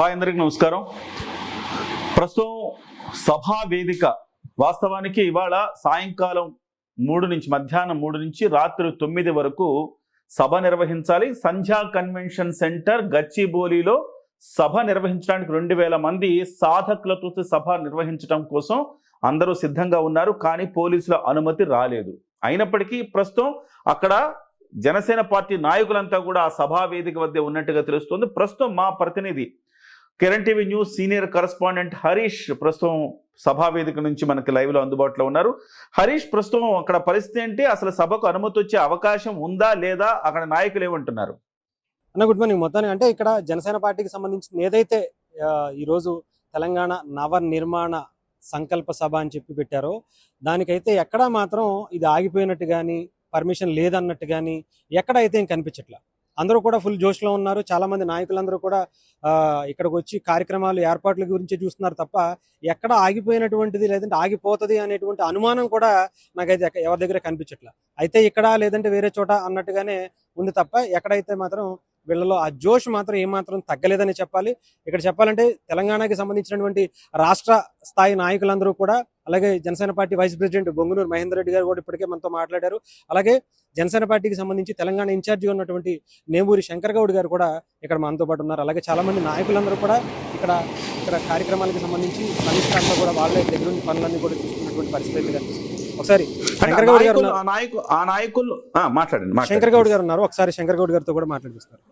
Hi అందరికి నమస్కారం. ప్రస్తుతం సభా వేదిక వాస్తవానికి ఇవాళ సాయంకాలం మధ్యాహ్నం 3 నుంచి రాత్రి 9 వరకు సభ నిర్వహించాలి. సంధ్యా కన్వెన్షన్ సెంటర్ గచ్చిబౌలిలో సభ నిర్వహించడానికి 2000 మంది సాధకులతో సభ నిర్వహించడం కోసం అందరూ సిద్ధంగా ఉన్నారు. కానీ పోలీసుల అనుమతి రాలేదు. అయినప్పటికీ ప్రస్తుతం అక్కడ జనసేన పార్టీ నాయకులంతా కూడా ఆ సభా వేదిక వద్ద ఉన్నట్టుగా తెలుస్తుంది. ప్రస్తుతం మా ప్రతినిధి Kiran TV news senior correspondent Harish ప్రస్తుతం సభా వేదిక నుంచి మనకి లైవ్ లో అందుబాటులో ఉన్నారు. హరీష్, ప్రస్తుతం అక్కడ పరిస్థితి ఏంటి? అసలు సభకు అనుమతి వచ్చే అవకాశం ఉందా లేదా? అక్కడ నాయకులు ఏమంటున్నారు? అన్న గుడ్ మార్నింగ్. మొత్తానికి అంటే ఇక్కడ జనసేన పార్టీకి సంబంధించిన ఏదైతే ఈరోజు తెలంగాణ నవ నిర్మాణ సంకల్ప సభ అని చెప్పి పెట్టారో దానికైతే ఎక్కడా మాత్రం ఇది ఆగిపోయినట్టు కానీ పర్మిషన్ లేదన్నట్టు కానీ ఎక్కడైతే ఏం కనిపించట్లా. అందరూ కూడా ఫుల్ జోష్లో ఉన్నారు. చాలా మంది నాయకులందరూ కూడా ఇక్కడికి వచ్చి కార్యక్రమాలు ఏర్పాట్ల గురించి చూస్తున్నారు తప్ప ఎక్కడ ఆగిపోయినటువంటిది లేదంటే ఆగిపోతుంది అనేటువంటి అనుమానం కూడా నాకైతే ఎవరి దగ్గర కనిపించట్లా. అయితే ఇక్కడ లేదంటే వేరే చోట అన్నట్టుగానే ఉంది తప్ప ఎక్కడైతే మాత్రం వీళ్ళలో ఆ జోష్ మాత్రం ఏమాత్రం తగ్గలేదని చెప్పాలి. ఇక్కడ చెప్పాలంటే తెలంగాణకి సంబంధించినటువంటి రాష్ట్ర స్థాయి నాయకులందరూ కూడా, అలాగే Janasena party vice president Bongunuru Mahender Reddy గారు కూడా ఇప్పటికే మనతో మాట్లాడారు. అలాగే జనసేన పార్టీకి సంబంధించి తెలంగాణ ఇన్ఛార్జిగా ఉన్నటువంటి నేమూరి శంకర్ గౌడ్ గారు కూడా ఇక్కడ మనతో పాటు ఉన్నారు. అలాగే చాలా మంది నాయకులందరూ కూడా ఇక్కడ కార్యక్రమాలకు సంబంధించి సమీక్షల్లో కూడా వాళ్ళే దగ్గర నుంచి పనులన్నీ కూడా చూసుకున్నటువంటి పరిస్థితి కనిపిస్తుంది. ఒకసారి శంకర్ గౌడ్ గారు మాట్లాడండి. శంకర్ గౌడ్ గారు ఉన్నారు. ఒకసారి శంకర్ గౌడ్ గారితో కూడా మాట్లాడిస్తారు.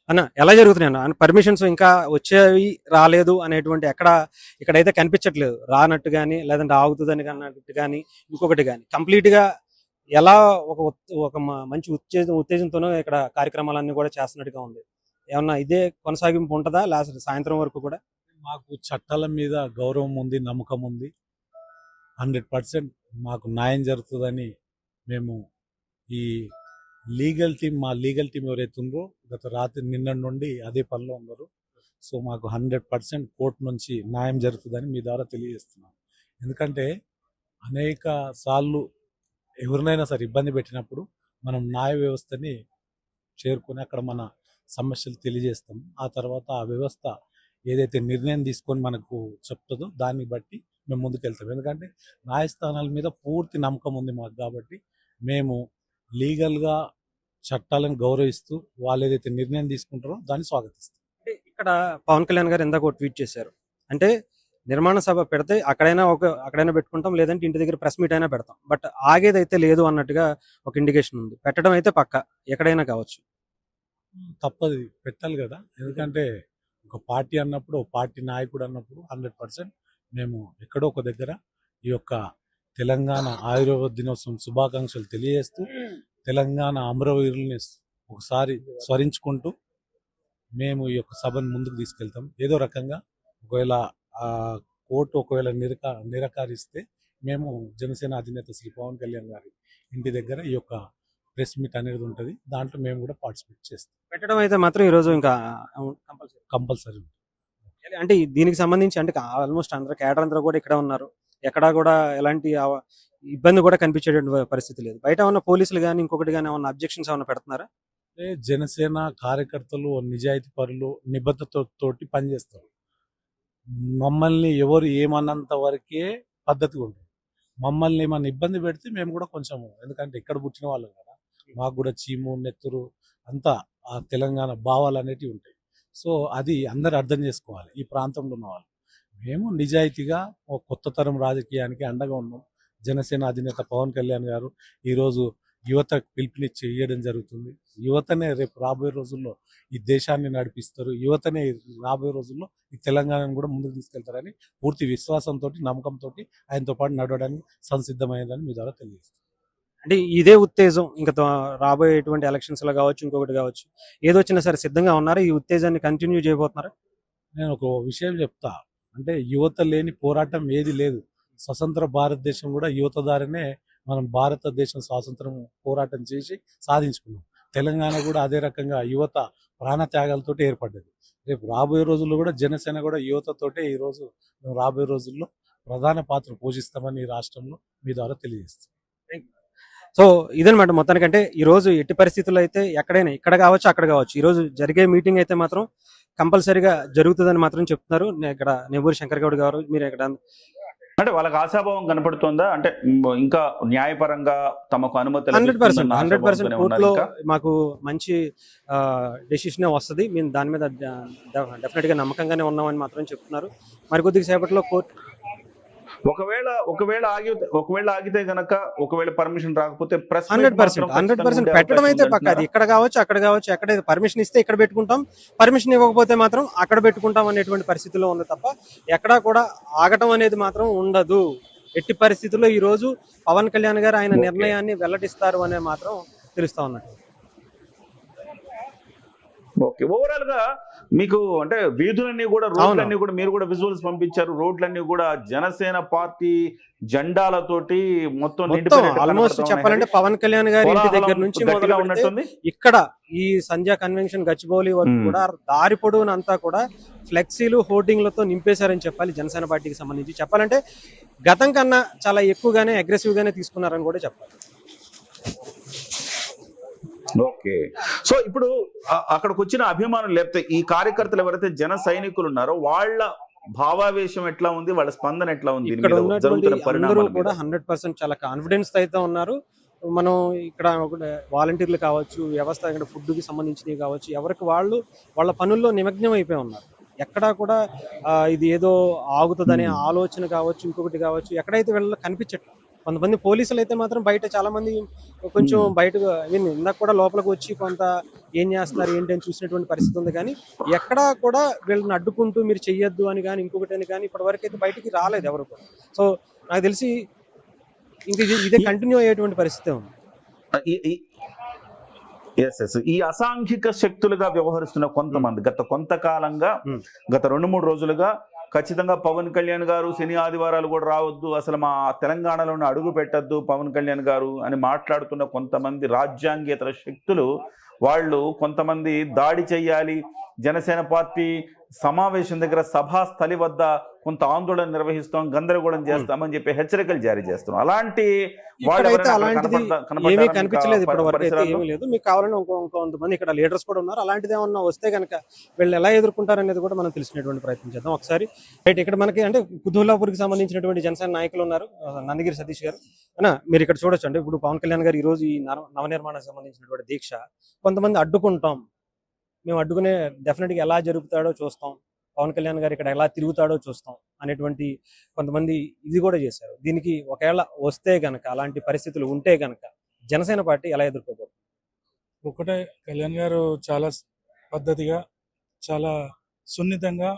అన్న, ఎలా జరుగుతున్నాయి అన్న? పర్మిషన్స్ ఇంకా వచ్చేవి రాలేదు అనేటువంటి ఇక్కడైతే కనిపించట్లేదు. రానట్టు కానీ లేదంటే ఆగుతుందని అన్నట్టు కానీ ఇంకొకటి కానీ కంప్లీట్గా ఎలా ఒక మంచి ఉత్తేజంతోనూ ఇక్కడ కార్యక్రమాలన్నీ కూడా చేస్తున్నట్టుగా ఉంది. ఏమన్నా ఇదే కొనసాగింపు ఉంటుందా లాస్ట్ సాయంత్రం వరకు కూడా? మాకు చట్టాల మీద గౌరవం ఉంది, నమ్మకం ఉంది. 100% మాకు న్యాయం జరుగుతుందని మేము ఈ మా లీగల్ టీం ఎవరైతే ఉందో గత రాత్రి నిన్న నుండి అదే పనిలో ఉన్నారు. సో మాకు 100% కోర్టు నుంచి న్యాయం జరుగుతుందని మీ ద్వారా తెలియజేస్తున్నాం. ఎందుకంటే అనేక సార్లు ఎవరినైనా సరే ఇబ్బంది పెట్టినప్పుడు మనం న్యాయ వ్యవస్థని చేరుకొని అక్కడ మన సమస్యలు తెలియజేస్తాం. ఆ తర్వాత ఆ వ్యవస్థ ఏదైతే నిర్ణయం తీసుకొని మనకు చెప్తుందో దాన్ని బట్టి మేము ముందుకెళ్తాం. ఎందుకంటే న్యాయస్థానాల మీద పూర్తి నమ్మకం ఉంది మాకు. కాబట్టి మేము లీగల్గా చట్టాలను గౌరవిస్తూ వాళ్ళు ఏదైతే నిర్ణయం తీసుకుంటారో దాన్ని స్వాగతిస్తాం. ఇక్కడ పవన్ కళ్యాణ్ గారు ఇందాక ట్వీట్ చేశారు. అంటే నిర్మాణ సభ పెడితే అక్కడైనా పెట్టుకుంటాం, లేదంటే ఇంటి దగ్గర ప్రెస్ మీట్ అయినా పెడతాం, బట్ ఆగేదైతే లేదు అన్నట్టుగా ఒక ఇండికేషన్ ఉంది. పెట్టడం అయితే పక్క ఎక్కడైనా కావచ్చు. తప్పది, పెట్టాలి కదా. ఎందుకంటే ఒక పార్టీ అన్నప్పుడు, ఒక పార్టీ నాయకుడు అన్నప్పుడు 100% మేము ఎక్కడో ఒక దగ్గర ఈ యొక్క తెలంగాణ ఆయుర్వేద దినోత్సవం శుభాకాంక్షలు తెలియజేస్తూ తెలంగాణ అమరవీరుల్ని ఒకసారి స్మరించుకుంటూ మేము ఈ యొక్క సభను ముందుకు తీసుకెళ్తాం. ఏదో రకంగా ఒకవేళ కోర్టు నిరాకరిస్తే మేము జనసేన అధినేత శ్రీ పవన్ కళ్యాణ్ గారి ఇంటి దగ్గర ఈ యొక్క ప్రెస్ మీట్ అనేది ఉంటుంది. దాంట్లో మేము కూడా పార్టిసిపేట్ చేస్తాం. పెట్టడం అయితే మాత్రం ఈరోజు ఇంకా కంపల్సరీ. అంటే దీనికి సంబంధించి అంటే ఆల్మోస్ట్ అందరూ కేడర్ అందరూ కూడా ఇక్కడ ఉన్నారు. ఎక్కడా కూడా ఎలాంటి ఇబ్బంది కూడా కనిపించేటువంటి పరిస్థితి లేదు. బయట ఉన్న పోలీసులు కానీ ఇంకొకటి కానీ ఏమన్నా అబ్జెక్షన్స్ ఏమన్నా పెడుతున్నారా? జనసేన కార్యకర్తలు నిజాయితీ పరులు, నిబద్ధతతోటి పనిచేస్తారు. మమ్మల్ని ఎవరు ఏమన్నంత వరకే పద్ధతిగా ఉంటుంది. మమ్మల్ని ఏమన్నా ఇబ్బంది పెడితే మేము కూడా కొంచెము, ఎందుకంటే ఇక్కడ పుట్టిన వాళ్ళం కదా, మాకు కూడా చీము నెత్తురు అంతా ఆ తెలంగాణ భావాలు అనేటివి ఉంటాయి. సో అది అందరు అర్థం చేసుకోవాలి. ఈ ప్రాంతంలో ఉన్న వాళ్ళు మేము నిజాయితీగా ఒక కొత్త తరం రాజకీయానికి అండగా ఉన్నాం. జనసేన అధినేత పవన్ కళ్యాణ్ గారు ఈరోజు యువతకు పిలుపునిచ్చి ఇవ్వడం జరుగుతుంది. యువతనే రేపు రాబోయే రోజుల్లో ఈ దేశాన్ని నడిపిస్తారు. యువతనే రాబోయే రోజుల్లో ఈ తెలంగాణను కూడా ముందుకు తీసుకెళ్తారని పూర్తి విశ్వాసంతో, నమ్మకంతో ఆయనతో పాటు నడవడానికి సంసిద్ధమైందని మీ ద్వారా తెలియజేస్తారు. అంటే ఇదే ఉత్తేజం ఇంకా రాబోయేటువంటి ఎలక్షన్స్ లో కావచ్చు, ఇంకొకటి కావచ్చు, ఏదొచ్చినా సరే సిద్ధంగా ఉన్నారా? ఈ ఉత్తేజాన్ని కంటిన్యూ చేయబోతున్నారా? నేను ఒక విషయం చెప్తా. అంటే యువత లేని పోరాటం ఏది లేదు. స్వతంత్ర భారతదేశం కూడా యువత ద్వారానే మనం భారతదేశం స్వాతంత్రం పోరాటం చేసి సాధించుకున్నాం. తెలంగాణ కూడా అదే రకంగా యువత ప్రాణత్యాగాలతో ఏర్పడ్డది. రేపు రాబోయే రోజుల్లో కూడా జనసేన కూడా యువతతోటే ఈరోజు మేము రాబోయే రోజుల్లో ప్రధాన పాత్ర పోషిస్తామని ఈ రాష్ట్రంలో మీ ద్వారా తెలియజేస్తాం. సో ఇదనమాట మొత్తానికంటే ఈ రోజు ఎట్టి పరిస్థితుల్లో అయితే ఎక్కడైనా ఇక్కడ కావచ్చు అక్కడ కావచ్చు ఈ రోజు జరిగే మీటింగ్ అయితే మాత్రం కంపల్సరీగా జరుగుతుందని మాత్రం చెప్తున్నారు. ఇక్కడ నెబూరి శంకర్ గౌడ్ గారు మీరు ఇక్కడ అంటే వాళ్ళకి ఆశాభావం కనపడుతుందా? అంటే ఇంకా న్యాయపరంగా తమకు అనుమతి 100% కోర్టులో మాకు మంచి డెసిషన్ వస్తుంది, మేము దాని మీద డెఫినెట్ గా నమ్మకంగానే ఉన్నామని మాత్రం చెప్తున్నారు. మరి కొద్దిగా సేపట్లో కోర్టు ఒకవేళ ఆగితే గనక ఒకవేళ పర్మిషన్ రాకపోతే 100% పెట్టడం అయితే పక్క. అది ఇక్కడ కావచ్చు అక్కడ కావచ్చు, ఎక్కడైతే పర్మిషన్ ఇస్తే ఇక్కడ పెట్టుకుంటాం, పర్మిషన్ ఇవ్వకపోతే మాత్రం అక్కడ పెట్టుకుంటాం అనేటువంటి పరిస్థితిలో ఉంది తప్ప ఎక్కడా కూడా ఆగటం అనేది మాత్రం ఉండదు. ఎట్టి పరిస్థితుల్లో ఈ రోజు పవన్ కళ్యాణ్ గారు ఆయన నిర్ణయాన్ని వెల్లడిస్తారు అనే మాత్రం తెలుస్తా ఉన్నట్టు. ఓకే, ఓవరాల్ గా మీకు అంటే వీధులన్నీ కూడా రోడ్లన్నీ కూడా మీరు కూడా విజువల్స్ పంపించారు, రోడ్లన్నీ కూడా జనసేన పార్టీ జెండాలతోటి మొత్తం ఆల్మోస్ట్ చెప్పాలంటే పవన్ కళ్యాణ్ గారి ఇంటి దగ్గర నుంచి మొదలు ఇక్కడ ఈ సంధ్యా కన్వెన్షన్ గచ్చిబౌలి వరకు కూడా దారి పొడవునంతా కూడా ఫ్లెక్సీలు హోర్డింగ్లతో నింపేశారని చెప్పాలి. జనసేన పార్టీకి సంబంధించి చెప్పాలంటే గతం కన్నా చాలా ఎక్కువగానే అగ్రెసివ్ గానే తీసుకున్నారని కూడా చెప్పాలి. ఓకే, సో ఇప్పుడు అక్కడికి వచ్చిన అభిమానులు లేకపోతే ఈ కార్యకర్తలు ఎవరైతే జన సైనికులు ఉన్నారో వాళ్ళ భావావేశం ఎట్లా ఉంది, వాళ్ళ స్పందన ఎట్లా ఉంది? ఇక్కడ ఉన్నటువంటి అందరూ కూడా 100% చాలా కాన్ఫిడెన్స్ అయితే ఉన్నారు. మనం ఇక్కడ వాలంటీర్లు కావచ్చు, వ్యవస్థ ఇక్కడ ఫుడ్ కి సంబంధించినవి కావచ్చు, ఎవరికి వాళ్ళ పనుల్లో నిమగ్నం అయిపోయి ఉన్నారు. ఎక్కడా కూడా ఇది ఏదో ఆగుతుందనే ఆలోచన కావచ్చు, ఇంకొకటి కావచ్చు ఎక్కడైతే వీళ్ళ కనిపించట్లేదు. కొంతమంది పోలీసులు అయితే మాత్రం బయట చాలా మంది కొంచెం బయటకు ఇందాక కూడా లోపలికి వచ్చి కొంత ఏం చేస్తున్నారు ఏంటి అని చూసినటువంటి పరిస్థితి ఉంది. కానీ ఎక్కడా కూడా వీళ్ళని అడ్డుకుంటూ మీరు చెయ్యొద్దు అని కానీ ఇంకొకటి అని కానీ ఇప్పటి వరకు అయితే బయటికి రాలేదు ఎవరు కూడా. సో నాకు తెలిసి ఇంక ఇదే కంటిన్యూ అయ్యేటువంటి పరిస్థితి ఉంది. ఈ అసాంఘిక శక్తులుగా వ్యవహరిస్తున్న కొంతమంది గత కొంతకాలంగా గత 2-3 రోజులుగా ఖచ్చితంగా పవన్ కళ్యాణ్ గారు శని ఆదివారాలు కూడా రావద్దు, అసలు మా తెలంగాణలోనే అడుగు పెట్టద్దు పవన్ కళ్యాణ్ గారు అని మాట్లాడుతున్న కొంతమంది రాజ్యాంగేతర శక్తులు వాళ్ళు కొంతమంది దాడి చెయ్యాలి, జనసేన పార్టీ సమావేశం దగ్గర సభా స్థలి వద్ద కొంత ఆందోళన నిర్వహిస్తాం, గందరగోళం చేస్తామని చెప్పి హెచ్చరికలు జారీ చేస్తున్నాం. అలాంటి ఏమీ కనిపించలేదు ఇప్పటి వరకు అయితే ఏమీ లేదు. మీకు కావాలని కొంతమంది ఇక్కడ లీడర్స్ కూడా ఉన్నారు. అలాంటిది ఏమన్నా వస్తే కనుక వీళ్ళు ఎలా ఎదుర్కొంటారు అనేది కూడా మనం తెలిసినటువంటి ప్రయత్నం చేద్దాం ఒకసారి. రైట్, ఇక్కడ మనకి అంటే కుతూహలాపూర్కి సంబంధించినటువంటి జనసేన నాయకులు ఉన్నారు, నందగిరి సతీష్ గారు అన్నా మీరు ఇక్కడ చూడొచ్చు. అంటే ఇప్పుడు పవన్ కళ్యాణ్ గారు ఈ రోజు ఈ నవనిర్మాణానికి సంబంధించినటువంటి దీక్ష కొంతమంది అడ్డుకుంటాం, మేము అడ్డుకునే డెఫినెట్గా ఎలా జరుపుతాడో చూస్తాం, పవన్ కళ్యాణ్ గారు ఇక్కడ ఎలా తిరుగుతాడో చూస్తాం అనేటువంటి కొంతమంది ఇది కూడా చేశారు. దీనికి ఒకవేళ వస్తే గనక అలాంటి పరిస్థితులు ఉంటే గనక జనసేన పార్టీ ఎలా ఎదుర్కోబోతుంది? ఒకటే, కళ్యాణ్ గారు చాలా పద్ధతిగా చాలా సున్నితంగా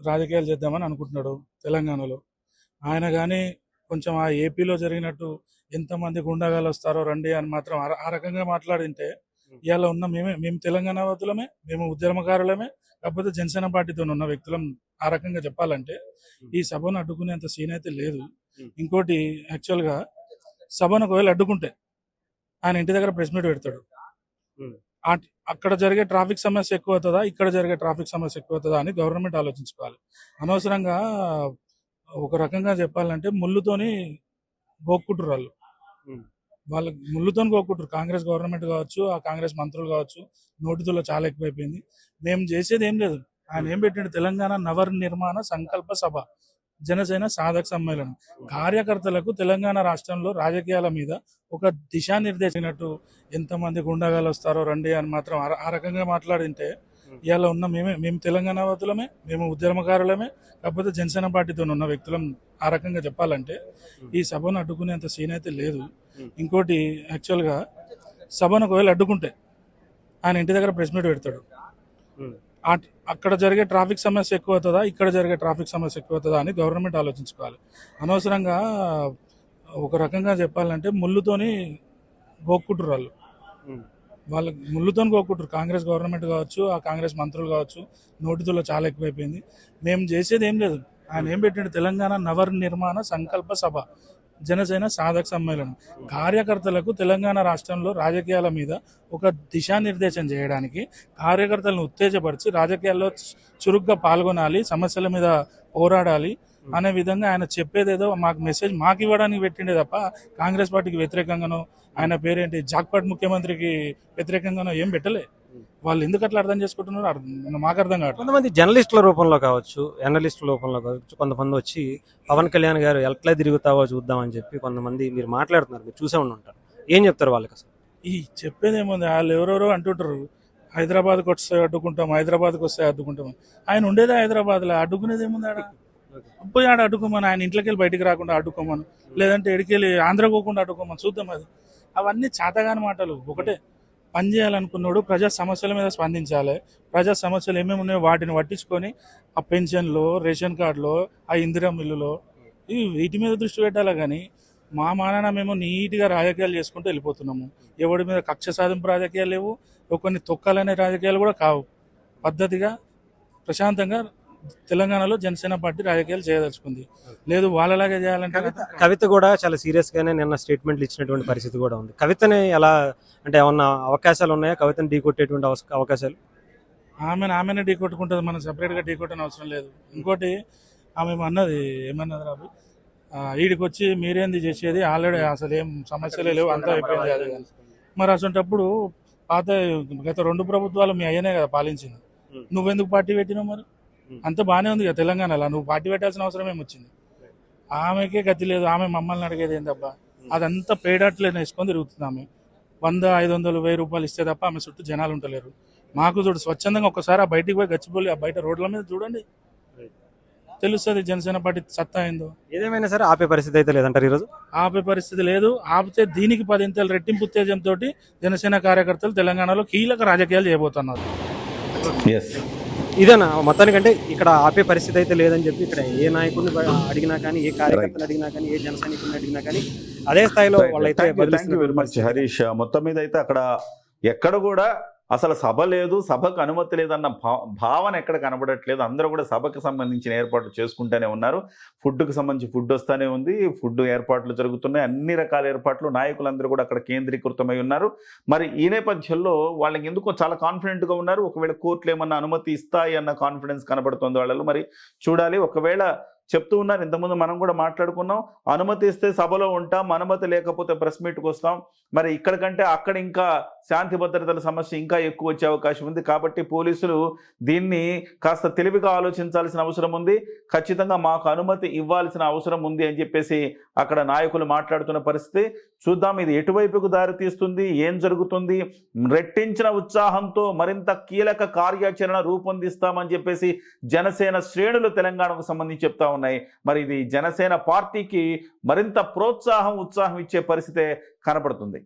రాజకీయాలు చేద్దామని అనుకుంటున్నాడు తెలంగాణలో. ఆయన కానీ కొంచెం ఆ ఏపీలో జరిగినట్టు ఎంతమంది గుండాగాలు వస్తారో రండి అని మాత్రం ఆ రకంగా మాట్లాడింటే ఇవాళ ఉన్న మేము తెలంగాణ వాదులమే, మేము ఉద్యమకారులమే, కాకపోతే జనసేన పార్టీతో ఉన్న వ్యక్తులం. ఆ రకంగా చెప్పాలంటే ఈ సభను అడ్డుకునేంత సీన్ అయితే లేదు. ఇంకోటి, యాక్చువల్గా సభను ఒకవేళ అడ్డుకుంటే ఆయన ఇంటి దగ్గర ప్రెస్ మీట్ పెడతాడు. అక్కడ జరిగే ట్రాఫిక్ సమస్య ఎక్కువ అవుతుందా, ఇక్కడ జరిగే ట్రాఫిక్ సమస్య ఎక్కువ అవుతుందా అని గవర్నమెంట్ ఆలోచించుకోవాలి. అనవసరంగా ఒక రకంగా చెప్పాలంటే ముళ్ళుతోని గోక్కుంటారు వాళ్ళకి ముళ్ళుతో గోక్కుంటారు. కాంగ్రెస్ గవర్నమెంట్ కావచ్చు, ఆ కాంగ్రెస్ మంత్రులు కావచ్చు, నోటితో చాలా ఎక్కువైపోయింది. మేము చేసేది ఏం లేదు. ఆయన ఏం పెట్టిండు, తెలంగాణ నవనిర్మాణ సంకల్ప సభ, జనసేన సాధక సమ్మేళనం. కార్యకర్తలకు తెలంగాణ రాష్ట్రంలో రాజకీయాల మీద ఒక దిశానిర్దేశినట్టు ఎంతమంది గుండాగాలు వస్తారో రండి అని మాత్రం ఆ రకంగా మాట్లాడింటే ఇవాళ ఉన్న మేము తెలంగాణ వాదులమే, మేము ఉద్యమకారులమే, కాకపోతే జనసేన పార్టీతో ఉన్న వ్యక్తులం. ఆ రకంగా చెప్పాలంటే ఈ సభను అడ్డుకునేంత సీన్ అయితే లేదు. ఇంకోటి, యాక్చువల్గా సభను ఒకవేళ అడ్డుకుంటే ఆయన ఇంటి దగ్గర ప్రెస్ మీట్ పెడతాడు. అక్కడ జరిగే ట్రాఫిక్ సమస్య ఎక్కువ అవుతుందా, ఇక్కడ జరిగే ట్రాఫిక్ సమస్య ఎక్కువ అవుతుందా అని గవర్నమెంట్ ఆలోచించుకోవాలి. అనవసరంగా ఒక రకంగా చెప్పాలంటే ముళ్ళుతోని గోక్కుంటారు వాళ్ళకి ముళ్ళుతో గోక్కుంటారు. కాంగ్రెస్ గవర్నమెంట్ కావచ్చు, ఆ కాంగ్రెస్ మంత్రులు కావచ్చు, నోటితో చాలా ఎక్కువైపోయింది. మేము చేసేది ఏం లేదు. ఆయన ఏం పెట్టిండు, తెలంగాణ నవనిర్మాణ సంకల్ప సభ, జనసేన సాధక సమ్మేళనం. కార్యకర్తలకు తెలంగాణ రాష్ట్రంలో రాజకీయాల మీద ఒక దిశానిర్దేశం చేయడానికి, కార్యకర్తలను ఉత్తేజపరిచి రాజకీయాల్లో చురుగ్గా పాల్గొనాలి, సమస్యల మీద పోరాడాలి, అనే విధంగా ఆయన చెప్పేదేదో మాకు మెసేజ్ మాకు ఇవ్వడానికి పెట్టిండే తప్ప కాంగ్రెస్ పార్టీకి వ్యతిరేకంగానో ఆయన పేరేంటి జాక్పాట్ ముఖ్యమంత్రికి వ్యతిరేకంగానో ఏం పెట్టలే. వాళ్ళు ఎందుకు అట్లా అర్థం చేసుకుంటున్నారో మాకు అర్థం కావట్లేదు. కొంతమంది జర్నలిస్టుల రూపంలో కావచ్చు, అనలిస్టుల రూపంలో కావచ్చు, కొంతమంది వచ్చి పవన్ కళ్యాణ్ గారు ఎట్లా తిరుగుతావో చూద్దామని చెప్పి కొంతమంది మీరు మాట్లాడుతున్నారు, మీరు చూసే ఉండి ఉంటారు. ఏం చెప్తారు వాళ్ళకి అసలు? ఈ చెప్పేది ఏముంది, వాళ్ళు ఎవరెవరో అంటుంటారు హైదరాబాద్కి వస్తే అడ్డుకుంటాం, హైదరాబాద్కి వస్తే అడ్డుకుంటాం. ఆయన ఉండేదే హైదరాబాద్లో, అడ్డుకునేది ఏముంది ఆడ? పోయి ఆడ అడ్డుకోమని, ఆయన ఇంట్లోకి వెళ్ళి బయటికి రాకుండా అడ్డుకోమని, లేదంటే ఎడికెళ్ళి ఆంధ్ర పోకుండా అడ్డుకోమని చూద్దాం. అది అవన్నీ చాతగాని మాటలు. ఒకటే పని చేయాలనుకున్నాడు, ప్రజా సమస్యల మీద స్పందించాలి. ప్రజా సమస్యలు ఏమేమి ఉన్నాయో వాటిని పట్టించుకొని ఆ పెన్షన్లో, రేషన్ కార్డులో, ఆ ఇందిరా మిల్లులో వీటి మీద దృష్టి పెట్టాలి. కానీ మా మానాన మేము నీట్గా రాజకీయాలు చేసుకుంటూ వెళ్ళిపోతున్నాము. ఎవడి మీద కక్ష సాధింపు రాజకీయాలు లేవు, కొన్ని తొక్కాలనే రాజకీయాలు కూడా కావు. పద్ధతిగా ప్రశాంతంగా తెలంగాణలో జనసేన పార్టీ రాజకీయాలు చేయదలుచుకుంది. లేదు వాళ్ళలాగే చేయాలంటే కవిత కూడా చాలా సీరియస్ గానే నిన్న స్టేట్మెంట్లు ఇచ్చినటువంటి పరిస్థితి కూడా ఉంది. కవితని ఎలా అంటే ఏమన్నా అవకాశాలు ఉన్నాయా కవితని ఢీకొట్టేటువంటి అవకాశాలు? ఆమెనే ఢీ కొట్టుకుంటుంది, మనం సపరేట్గా ఢీ కొట్టని అవసరం లేదు. ఇంకోటి ఆమె ఏమన్నది రాబు, వీడికి వచ్చి మీరేంది చేసేది, ఆల్రెడీ అసలు ఏం సమస్యలే లేవు, అంతా అయిపోయింది. అదే మరి అసలు పాత గత 2 ప్రభుత్వాలు మీ అయ్యనే కదా పాలించింది, నువ్వెందుకు పార్టీ పెట్టినావు? మరి అంత బాగానే ఉంది కదా తెలంగాణలో, నువ్వు పార్టీ పెట్టాల్సిన అవసరం ఏమొచ్చింది? ఆమెకే గతి లేదు, ఆమె మమ్మల్ని అడిగేది ఏందబ్బా? అదంతా పేడాట్లే వేసుకొని తిరుగుతుంది ఆమె. 100, 500, 1000 రూపాయలు ఇస్తే తప్ప ఆమె చుట్టూ జనాలు ఉంటలేరు. మాకు చూడు స్వచ్ఛందంగా ఒకసారి ఆ బయటికి పోయి గచ్చిపోయి ఆ బయట రోడ్ల మీద చూడండి, తెలుస్తుంది జనసేన పార్టీ సత్తా ఏందో. ఏదేమైనా సరే ఆపే పరిస్థితి అయితే లేదంటారు ఈరోజు? ఆపే పరిస్థితి లేదు. ఆపితే దీనికి 10 ఇంతలు రెట్టింపు ఉత్తేజంతో జనసేన కార్యకర్తలు తెలంగాణలో కీలక రాజకీయాలు చేయబోతున్నారు. ఇదేనా మొత్తానికంటే ఇక్కడ ఆపే పరిస్థితి అయితే లేదని చెప్పి ఇక్కడ ఏ నాయకుడిని అడిగినా కానీ, ఏ కార్యకర్తలు అడిగినా కానీ, ఏ జన సైనికుడిని అడిగినా కానీ అదే స్థాయిలో వాళ్ళైతే హరీష్, మొత్తం మీద అయితే అక్కడ ఎక్కడ కూడా అసలు సభ లేదు, సభకు అనుమతి లేదన్న భావన ఎక్కడ కనబడట్లేదు. అందరూ కూడా సభకు సంబంధించిన ఏర్పాట్లు చేసుకుంటూనే ఉన్నారు. ఫుడ్కు సంబంధించి ఫుడ్ వస్తూనే ఉంది, ఫుడ్ ఏర్పాట్లు జరుగుతున్నాయి, అన్ని రకాల ఏర్పాట్లు. నాయకులందరూ కూడా అక్కడ కేంద్రీకృతమై ఉన్నారు. మరి ఈ నేపథ్యంలో వాళ్ళకి ఎందుకో చాలా కాన్ఫిడెంట్గా ఉన్నారు. ఒకవేళ కోర్టులు ఏమన్నా అనుమతి ఇస్తాయి అన్న కాన్ఫిడెన్స్ కనబడుతుంది వాళ్ళలో. మరి చూడాలి. ఒకవేళ చెప్తూ ఉన్నారు, ఇంతకుముందు మనం కూడా మాట్లాడుకున్నాం, అనుమతి ఇస్తే సభలో ఉంటాం, అనుమతి లేకపోతే ప్రెస్ మీట్కి వస్తాం. మరి ఇక్కడ కంటే అక్కడ ఇంకా శాంతి భద్రతల సమస్య ఇంకా ఎక్కువ వచ్చే అవకాశం ఉంది. కాబట్టి పోలీసులు దీన్ని కాస్త తెలివిగా ఆలోచించాల్సిన అవసరం ఉంది. ఖచ్చితంగా మాకు అనుమతి ఇవ్వాల్సిన అవసరం ఉంది అని చెప్పేసి అక్కడ నాయకులు మాట్లాడుతున్న పరిస్థితి. చూద్దాం ఇది ఎటువైపుకు దారి తీస్తుంది, ఏం జరుగుతుంది. రెట్టించిన ఉత్సాహంతో మరింత కీలక కార్యాచరణ రూపొందిస్తామని చెప్పేసి జనసేన శ్రేణులు తెలంగాణకు సంబంధించి చెప్తా ఉన్నాయి. మరి ఇది జనసేన పార్టీకి మరింత ప్రోత్సాహం, ఉత్సాహం ఇచ్చే పరిస్థితే కనపడుతుంది.